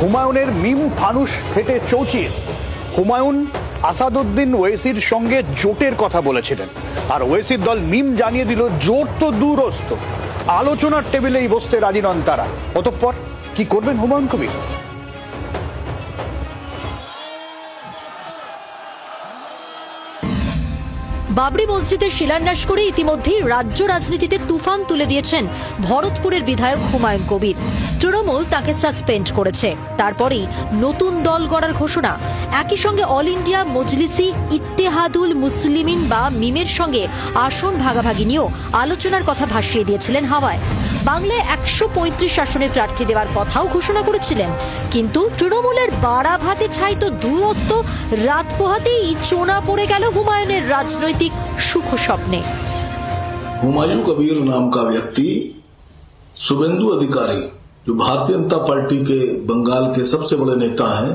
হুমায়ুনের মিম ফানুস ফেটে চৌচির। হুমায়ুন আসাদুদ্দিন ওয়েসির সঙ্গে জোটের কথা বলেছিলেন, আর ওয়েসির দল মিম জানিয়ে দিল জোট তো দূরস্থ, আলোচনার টেবিলেই বসতে রাজি নন তারা। অতঃপর কি করবেন হুমায়ুন কবির? বাবরি মসজিদের শিলান্যাস করে ইতিমধ্যেই রাজ্য রাজনীতিতে তুফান তুলে দিয়েছেন ভরতপুরের বিধায়ক হুমায়ুন কবির। তৃণমূল তাকে সাসপেন্ড করেছে, তারপরেই নতুন দল গড়ার ঘোষণা। একই সঙ্গে অল ইন্ডিয়া মজলিসি ইত্তেহাদুল মুসলিমিন বা মিমের সঙ্গে আসন ভাগাভাগি নিয়েও আলোচনার কথা ভাসিয়ে দিয়েছিলেন হাওয়ায়। বাংলায় 135 আসনে প্রার্থী দেওয়ার কথাও ঘোষণা করেছিলেন, কিন্তু তৃণমূলের বাড়া ভাতে ছাই তো দূরস্থ, রাত পোহাতেই চোনা পড়ে গেল হুমায়ুনের রাজনৈতিক সুখ স্বপ্নে। हुमायूं कबीर नाम का व्यक्ति शुभेंदु अधिकारी, जो भारतीय जनता पार्टी के बंगाल के सबसे बड़े नेता हैं,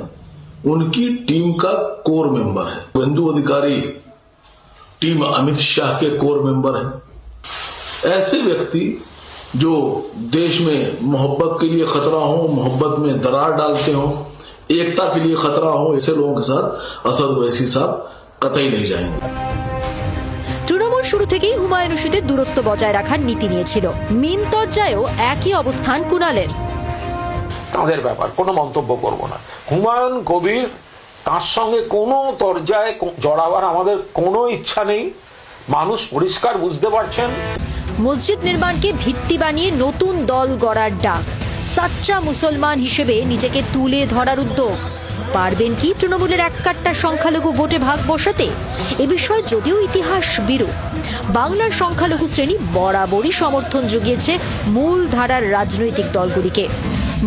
उनकी टीम का कोर मेंबर है। शुभेंदु अधिकारी टीम अमित शाह के कोर मेंबर हैं। ऐसे व्यक्ति जो देश में मोहब्बत के लिए खतरा हो, मोहब्बत में दरार डालते हो, एकता के लिए खतरा हो, ऐसे लोगों के साथ असद ओवैसी साहब कतई नहीं जाएंगे। তৃণমূল শুরু থেকেই হুমায়ুনের সাথে দূরত্ব বজায় রাখার নীতি নিয়েছিল। মিম তরজায়ও একই অবস্থান কুণালের। তাদের ব্যাপার কোনো মন্তব্য করব না। হুমায়ুন কবির তার সঙ্গে কোনো তরজায় জড়াবার আমাদের কোনো ইচ্ছা নেই। মানুষ পরিষ্কার বুঝতে পারছেন। মসজিদ নির্মাণকে ভিত্তি বানিয়ে নতুন দল গড়ার ডাক, সাচ্চা মুসলমান হিসেবে নিজেকে তুলে ধরার উদ্যোগ। পারবেন কি তৃণমূলের এক কাট্টা সংখ্যালঘু ভোটে ভাগ বসাতে? এ বিষয়ে যদিও ইতিহাস বিরূপ, বাংলার সংখ্যালঘু শ্রেণী বরাবরই সমর্থন জুগিয়েছে মূল ধারার রাজনৈতিক দলগুলিকে।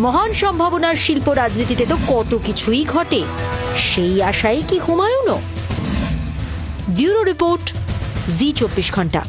মহান সম্ভাবনার শিল্প রাজনীতিতে তো কত কিছুই ঘটে, সেই আশাই কি হুমায়ুনও? ব্যুরো রিপোর্ট, জি 24 ঘন্টা।